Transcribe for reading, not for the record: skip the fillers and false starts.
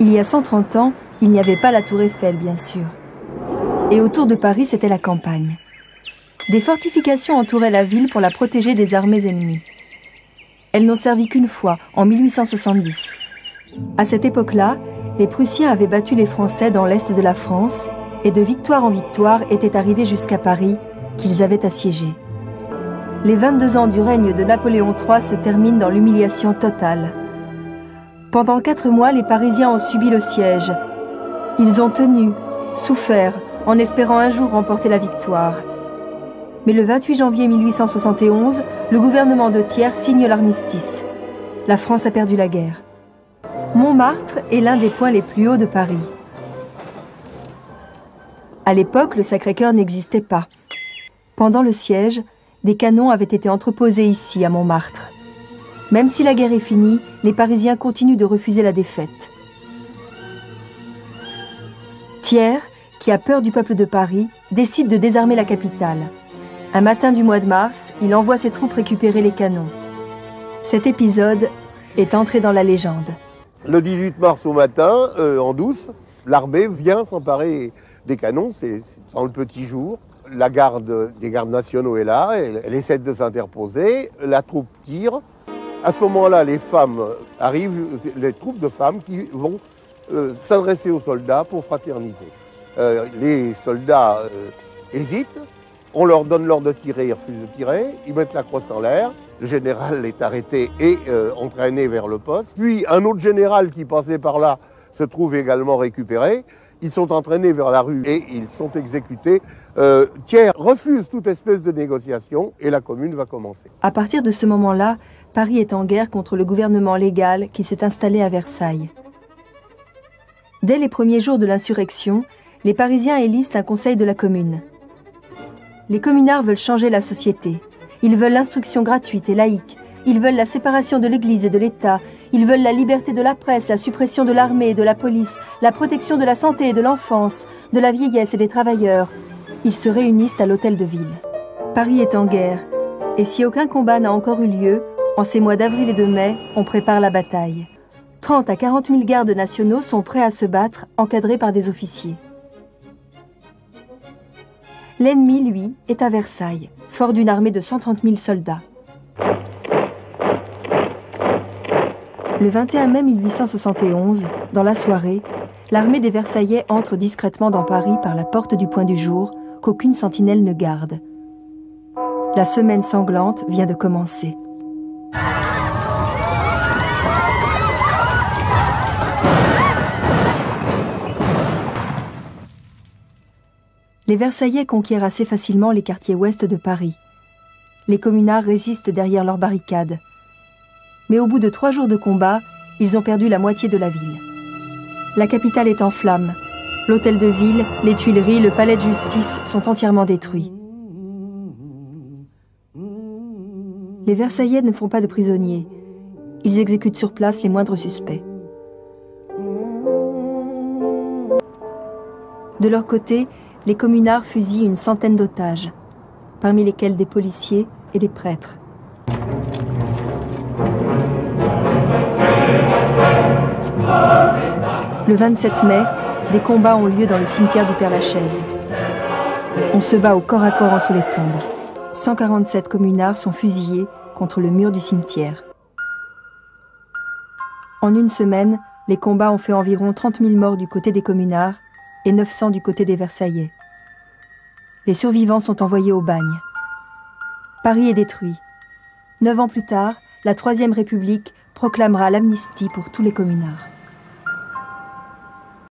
Il y a 130 ans, il n'y avait pas la tour Eiffel, bien sûr. Et autour de Paris, c'était la campagne. Des fortifications entouraient la ville pour la protéger des armées ennemies. Elles n'ont servi qu'une fois, en 1870. À cette époque-là, les Prussiens avaient battu les Français dans l'est de la France et de victoire en victoire étaient arrivés jusqu'à Paris, qu'ils avaient assiégé. Les 22 ans du règne de Napoléon III se terminent dans l'humiliation totale. Pendant 4 mois, les Parisiens ont subi le siège. Ils ont tenu, souffert, en espérant un jour remporter la victoire. Mais le 28 janvier 1871, le gouvernement de Thiers signe l'armistice. La France a perdu la guerre. Montmartre est l'un des points les plus hauts de Paris. À l'époque, le Sacré-Cœur n'existait pas. Pendant le siège, des canons avaient été entreposés ici, à Montmartre. Même si la guerre est finie, les Parisiens continuent de refuser la défaite. Thiers, qui a peur du peuple de Paris, décide de désarmer la capitale. Un matin du mois de mars, il envoie ses troupes récupérer les canons. Cet épisode est entré dans la légende. Le 18 mars au matin, en douce, l'armée vient s'emparer des canons, c'est dans le petit jour. La garde des gardes nationaux est là, elle essaie de s'interposer, la troupe tire. À ce moment-là, les femmes arrivent, les troupes de femmes qui vont s'adresser aux soldats pour fraterniser. Les soldats hésitent, on leur donne l'ordre de tirer, ils refusent de tirer, ils mettent la crosse en l'air, le général est arrêté et entraîné vers le poste. Puis un autre général qui passait par là se trouve également récupéré. Ils sont entraînés vers la rue et ils sont exécutés. Thiers refuse toute espèce de négociation et la commune va commencer. À partir de ce moment-là, Paris est en guerre contre le gouvernement légal qui s'est installé à Versailles. Dès les premiers jours de l'insurrection, les Parisiens élisent un conseil de la commune. Les communards veulent changer la société. Ils veulent l'instruction gratuite et laïque. Ils veulent la séparation de l'Église et de l'État. Ils veulent la liberté de la presse, la suppression de l'armée et de la police, la protection de la santé et de l'enfance, de la vieillesse et des travailleurs. Ils se réunissent à l'hôtel de ville. Paris est en guerre. Et si aucun combat n'a encore eu lieu, en ces mois d'avril et de mai, on prépare la bataille. 30 à 40 000 gardes nationaux sont prêts à se battre, encadrés par des officiers. L'ennemi, lui, est à Versailles, fort d'une armée de 130 000 soldats. Le 21 mai 1871, dans la soirée, l'armée des Versaillais entre discrètement dans Paris par la porte du Point du Jour, qu'aucune sentinelle ne garde. La semaine sanglante vient de commencer. Les Versaillais conquièrent assez facilement les quartiers ouest de Paris. Les communards résistent derrière leurs barricades. Mais au bout de 3 jours de combat, ils ont perdu la moitié de la ville. La capitale est en flammes. L'hôtel de ville, les Tuileries, le palais de justice sont entièrement détruits. Les Versaillais ne font pas de prisonniers. Ils exécutent sur place les moindres suspects. De leur côté, les communards fusillent une centaine d'otages, parmi lesquels des policiers et des prêtres. Le 27 mai, des combats ont lieu dans le cimetière du Père-Lachaise. On se bat au corps à corps entre les tombes. 147 communards sont fusillés contre le mur du cimetière. En une semaine, les combats ont fait environ 30 000 morts du côté des communards et 900 du côté des Versaillais. Les survivants sont envoyés au bagne. Paris est détruit. 9 ans plus tard, la Troisième République proclamera l'amnistie pour tous les communards.